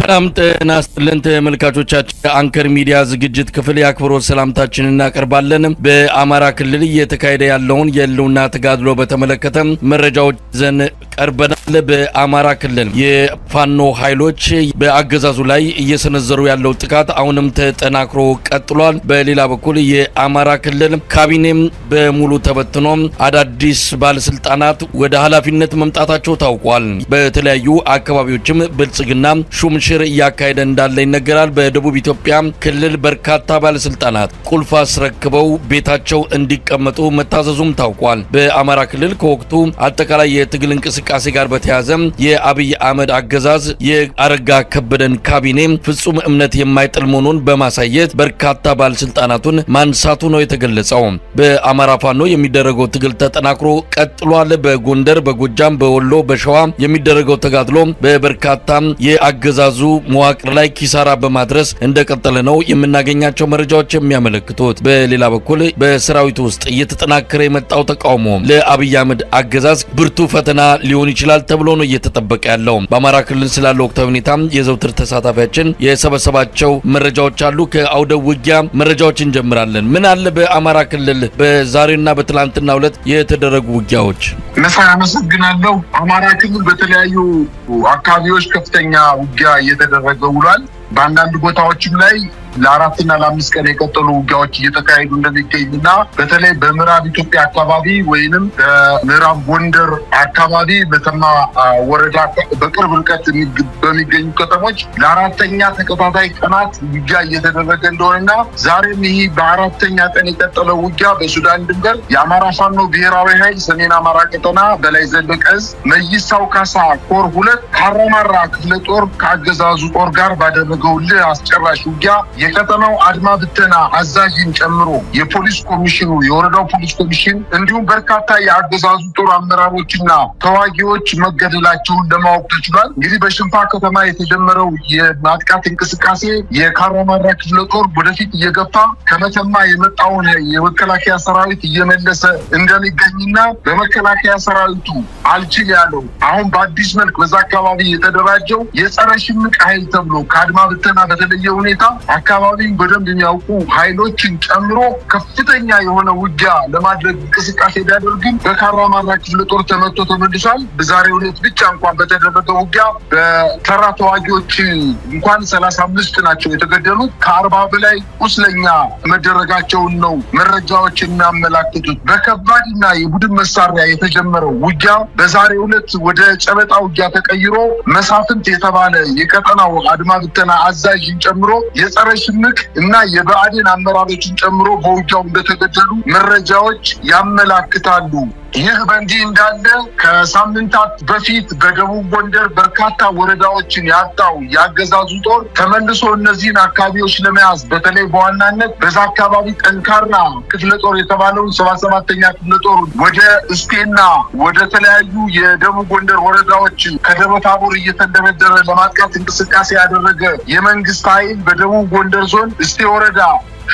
ሰላም ጤና ይስጥልን ተመልካቾቻችን አንከር ሚዲያ ዝግጅት ክፍል ያክብሮት ሰላምታችንን እናቀርባለን። በአማራ ክልል እየተካሄደ ያለውን የህልውና ተጋድሎ በተመለከተ መረጃዎች ይዘን ቀርበናል። በአማራ ክልል የፋኖ ኃይሎች በአገዛዙ ላይ እየሰነዘሩ ያለው ጥቃት አሁንም ተጠናክሮ ቀጥሏል። በሌላ በኩል የአማራ ክልል ካቢኔም በሙሉ ተበትኖ አዳዲስ ባለስልጣናት ወደ ኃላፊነት መምጣታቸው ታውቋል። በተለያዩ አካባቢዎችም ብልጽግና ሹምሽር እያካሄደ እንዳለ ይነገራል። በደቡብ ኢትዮጵያ ክልል በርካታ ባለስልጣናት ቁልፍ አስረክበው ቤታቸው እንዲቀመጡ መታዘዙም ታውቋል። በአማራ ክልል ከወቅቱ አጠቃላይ የትግል እንቅስቃሴ ጋር በተያያዘ የአብይ አህመድ አገዛዝ የአረጋ ከበደን ካቢኔ ፍጹም እምነት የማይጥል መሆኑን በማሳየት በርካታ ባለስልጣናቱን ማንሳቱ ነው የተገለጸው። በአማራ ፋኖ የሚደረገው ትግል ተጠናክሮ ቀጥሏል። በጎንደር፣ በጎጃም፣ በወሎ፣ በሸዋ የሚደረገው ተጋድሎ በበርካታ የአገዛዙ መዋቅር ላይ ኪሳራ በማድረስ እንደቀጠለ ነው የምናገኛቸው መረጃዎች የሚያመለክቱት። በሌላ በኩል በሰራዊቱ ውስጥ እየተጠናከረ የመጣው ተቃውሞ ለአብይ አህመድ አገዛዝ ብርቱ ፈተና ሊሆን ይችላል ተብሎ ነው እየተጠበቀ ያለው። በአማራ ክልል ስላለው ወቅታዊ ሁኔታ የዘውትር ተሳታፊያችን የሰበሰባቸው መረጃዎች አሉ። ከአውደ ውጊያ መረጃዎች እንጀምራለን። ምን አለ በአማራ ክልል በዛሬና በትላንትናው ዕለት የተደረጉ ውጊያዎች? መሳይ አመሰግናለሁ። አማራ ክልል በተለያዩ አካባቢዎች ከፍተኛ ውጊያ እየተደረገ ውሏል። በአንዳንድ ቦታዎችም ላይ ለአራትና ለአምስት ቀን የቀጠሉ ውጊያዎች እየተካሄዱ እንደሚገኙና በተለይ በምዕራብ ኢትዮጵያ አካባቢ ወይንም በምዕራብ ጎንደር አካባቢ በተማ ወረዳ በቅርብ ርቀት በሚገኙ ከተሞች ለአራተኛ ተከታታይ ቀናት ውጊያ እየተደረገ እንደሆነና ዛሬም ይህ በአራተኛ ቀን የቀጠለው ውጊያ በሱዳን ድንበር የአማራ ፋኖ ብሔራዊ ኃይል ሰሜን አማራ ቀጠና በላይ ዘለቀ ዕዝ መይሳው ካሳ ኮር 2 ካራማራ ክፍለ ጦር ከአገዛዙ ጦር ጋር ባደረገው አስጨራሽ ውጊያ የቀጠናው አድማ ብተና አዛዥን ጨምሮ የፖሊስ ኮሚሽኑ የወረዳው ፖሊስ ኮሚሽን እንዲሁም በርካታ የአገዛዙ ጦር አመራሮችና ተዋጊዎች መገደላቸውን ለማወቅ ተችሏል። እንግዲህ በሽንፋ ከተማ የተጀመረው የማጥቃት እንቅስቃሴ የካራማራ ክፍለ ጦር ወደፊት እየገፋ ከመተማ የመጣውን የመከላከያ ሰራዊት እየመለሰ እንደሚገኝና በመከላከያ ሰራዊቱ አልችል ያለው አሁን በአዲስ መልክ በዛ አካባቢ የተደራጀው የጸረ ሽምቅ ኃይል ተብሎ ከአድማ ብተና በተለየ ሁኔታ አካባቢን በደንብ የሚያውቁ ኃይሎችን ጨምሮ ከፍተኛ የሆነ ውጊያ ለማድረግ እንቅስቃሴ ቢያደርግም በካራማራ ክፍለ ጦር ተመቶ ተመልሷል። በዛሬው ዕለት ብቻ እንኳን በተደረገው ውጊያ በተራ ተዋጊዎች እንኳን 35 ናቸው የተገደሉት። ከ40 በላይ ቁስለኛ መደረጋቸውን ነው መረጃዎች የሚያመላክቱት። በከባድና የቡድን መሳሪያ የተጀመረው ውጊያ በዛሬው ዕለት ወደ ጨበጣ ውጊያ ተቀይሮ መሳፍንት የተባለ የቀጠናው አድማ ብተና አዛዥን ጨምሮ የጸረ ሽምቅ እና የብአዴን አመራሮችን ጨምሮ በውጊያው እንደተገደሉ መረጃዎች ያመላክታሉ። ይህ በእንዲህ እንዳለ ከሳምንታት በፊት በደቡብ ጎንደር በርካታ ወረዳዎችን ያጣው የአገዛዙ ጦር ተመልሶ እነዚህን አካባቢዎች ለመያዝ በተለይ በዋናነት በዛ አካባቢ ጠንካራ ክፍለ ጦር የተባለውን 77ኛ ክፍለ ጦር ወደ እስቴና ወደ ተለያዩ የደቡብ ጎንደር ወረዳዎች ከደብረ ታቦር እየተንደረደረ ለማጥቃት እንቅስቃሴ ያደረገ የመንግስት ኃይል በደቡብ ጎንደር ዞን እስቴ ወረዳ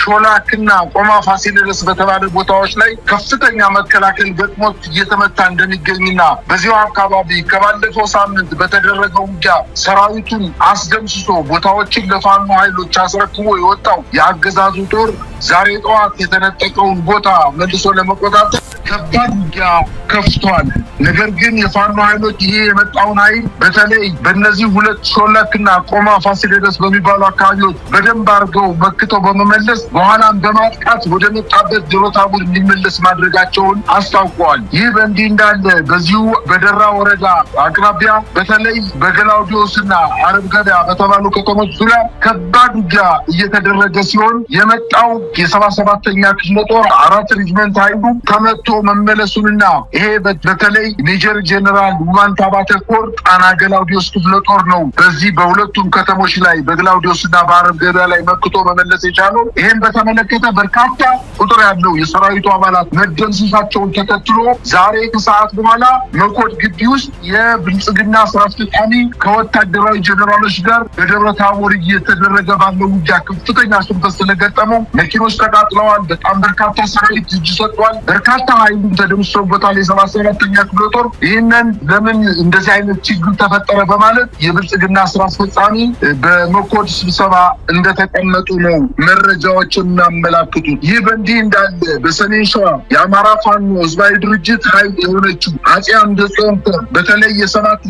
ሾላክና ቆማ ፋሲለደስ በተባለ ቦታዎች ላይ ከፍተኛ መከላከል ገጥሞት እየተመታ እንደሚገኝና በዚያው አካባቢ ከባለፈው ሳምንት በተደረገው ውጊያ ሰራዊቱን አስደምስሶ ቦታዎችን ለፋኖ ኃይሎች አስረክቦ የወጣው የአገዛዙ ጦር ዛሬ ጠዋት የተነጠቀውን ቦታ መልሶ ለመቆጣጠር ከባድ ውጊያ ከፍቷል። ነገር ግን የፋኖ ኃይሎች ይሄ የመጣውን ኃይል በተለይ በእነዚህ ሁለት ሾላክና ቆማ ፋሲለደስ በሚባሉ አካባቢዎች በደንብ አድርገው መክተው በመመለስ በኋላም በማጥቃት ወደ መጣበት ደብረ ታቦር እንዲመለስ ማድረጋቸውን አስታውቀዋል። ይህ በእንዲህ እንዳለ በዚሁ በደራ ወረዳ አቅራቢያ በተለይ በገላውዲዮስና አረብ ገበያ በተባሉ ከተሞች ዙሪያ ከባድ ውጊያ እየተደረገ ሲሆን የመጣው የ77ኛ ክፍለ ጦር 4 ሬጅመንት ኃይሉ ተመቶ መመለሱንና ይሄ በተለይ ሜጀር ጄኔራል ውማንታ ባተ ኮር ጣና ገላውዲዮስ ክፍለ ጦር ነው በዚህ በሁለቱም ከተሞች ላይ በገላውዲዮስና በአረብ ገበያ ላይ መክቶ መመለስ የቻለው። ይህን በተመለከተ በርካታ ቁጥር ያለው የሰራዊቱ አባላት መደምሰሳቸውን ተከትሎ ዛሬ ከሰዓት በኋላ መኮድ ግቢ ውስጥ የብልጽግና ስራ አስፈጻሚ ከወታደራዊ ጄኔራሎች ጋር በደብረ ታቦር እየተደረገ ባለው ውጊያ ከፍተኛ ሽንፈት ስለገጠመው መኪኖች ተቃጥለዋል። በጣም በርካታ ሰራዊት እጅ ሰጥቷል። በርካታ ኃይሉም ተደምስሶበታል። የ77ኛ ክፍለ ጦር ይህንን ለምን እንደዚህ አይነት ችግር ተፈጠረ በማለት የብልጽግና ስራ አስፈጻሚ በመኮድ ስብሰባ እንደተቀመጡ ነው መረጃዎች የሚያመላክቱት። ይህ በእንዲህ እንዳለ በሰሜን ሸዋ የአማራ ፋኖ ህዝባዊ ድርጅት ኃይል የሆነችው አጼ አምደ ጽዮን ኮር በተለይ የ7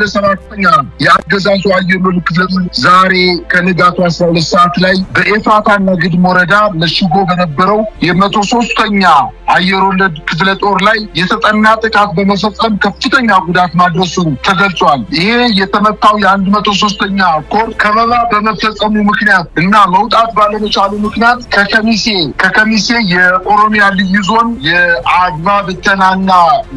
የአገዛዙ አየር ወለድ ክፍለ ጦር ዛሬ ከንጋቱ 12 ሰዓት ላይ በኤፍራታና ግድም ወረዳ መሽጎ በነበረው የ103ኛ አየር ወለድ ክፍለ ጦር ላይ የተጠና ጥቃት በመፈጸም ከፍተኛ ጉዳት ማድረሱን ተገልጿል። ይሄ የተመታው የ103ኛ ኮር ከበባ በመፈጸሙ ምክንያት እና መውጣት ባለመቻሉ ምክንያት ከከሚሴ የኦሮሚያ ልዩ ዞን የአድማ ብተናና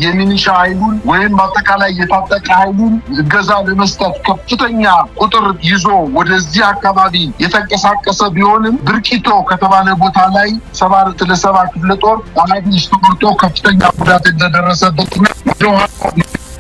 የሚኒሻ ኃይሉን ወይም አጠቃላይ የታጠቀ ኃይሉን እገዛ ለመስጠት ከፍተኛ ቁጥር ይዞ ወደዚህ አካባቢ የተንቀሳቀሰ ቢሆንም ብርቂቶ ከተባለ ቦታ ላይ 7 ክፍለ ጦር አናዲስ ተቆርጦ ከፍተኛ ጉዳት እንደደረሰበትና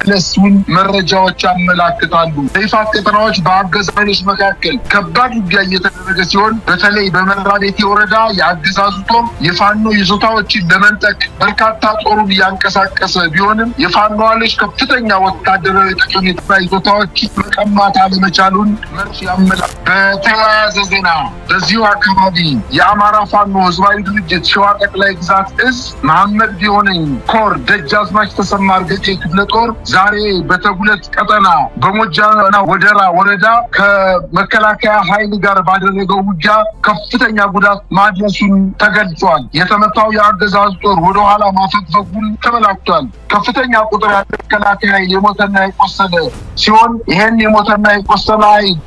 ለሱን መረጃዎች ያመላክታሉ። በይፋት ቀጠናዎች በአገዛዞች መካከል ከባድ ውጊያ እየተደረገ ሲሆን በተለይ በመራቤቴ ወረዳ የአገዛዙ ጦር የፋኖ ይዞታዎችን ለመንጠቅ በርካታ ጦሩን እያንቀሳቀሰ ቢሆንም የፋኖ ኃይሎች ከፍተኛ ወታደራዊ ጠቀሜታ ይዞታዎችን መቀማት አለመቻሉን መርፍ ያመላክታል። በተያያዘ ዜና በዚሁ አካባቢ የአማራ ፋኖ ህዝባዊ ድርጅት ሸዋ ጠቅላይ ግዛት እዝ መሐመድ ቢሆነኝ ኮር ደጃዝማች ተሰማ እርገጤ ክፍለ ጦር ዛሬ በተጉለት ቀጠና በሞጃና ወደራ ወረዳ ከመከላከያ ኃይል ጋር ባደረገው ውጊያ ከፍተኛ ጉዳት ማድረሱን ተገልጿል። የተመታው የአገዛዝ ጦር ወደ ኋላ ማፈግፈጉን ተመላክቷል። ከፍተኛ ቁጥር ያለው መከላከያ ኃይል የሞተና የቆሰለ ሲሆን ይሄን የሞተና የቆሰለ ኃይል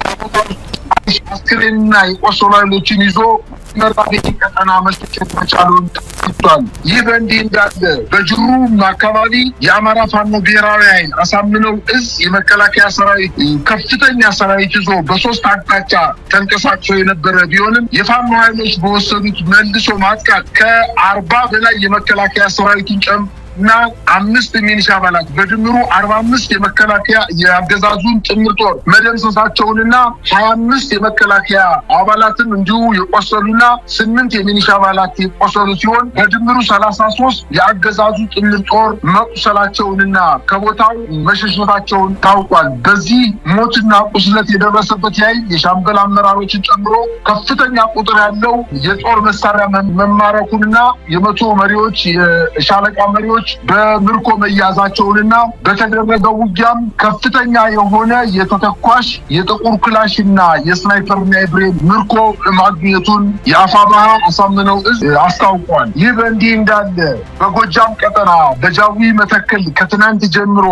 አስክሬንና የቆሰሉ ኃይሎችን ይዞ መራቤቴ ቀጠና መስጠት መቻሉን ተገልጿል። ይህ በእንዲህ እንዳለ በጅሩም አካባቢ የአማራ ፋኖ ብሔራዊ ኃይል አሳምነው እዝ የመከላከያ ሰራዊት ከፍተኛ ሰራዊት ይዞ በ3 አቅጣጫ ተንቀሳቅሶ የነበረ ቢሆንም የፋኖ ኃይሎች በወሰዱት መልሶ ማጥቃት ከ40 በላይ የመከላከያ ሰራዊትን እና 5 ሚኒሻ አባላት በድምሩ 45 የመከላከያ የአገዛዙን ጥምር ጦር መደምሰሳቸውንና 25 የመከላከያ አባላትን እንዲሁ የቆሰሉና 8 የሚኒሻ አባላት የቆሰሉ ሲሆን በድምሩ 33 የአገዛዙ ጥምር ጦር መቁሰላቸውንና ከቦታው መሸሸታቸውን ታውቋል። በዚህ ሞትና ቁስለት የደረሰበት ኃይል የሻምበል አመራሮችን ጨምሮ ከፍተኛ ቁጥር ያለው የጦር መሳሪያ መማረኩንና የመቶ መሪዎች የሻለቃ መሪዎች በምርኮ መያዛቸውንና በተደረገው ውጊያም ከፍተኛ የሆነ የተተኳሽ የጥቁር ክላሽና የስናይፐርና የብሬን ምርኮ ማግኘቱን የአፋባሃ አሳምነው እዝ አስታውቋል። ይህ በእንዲህ እንዳለ በጎጃም ቀጠና በጃዊ መተከል ከትናንት ጀምሮ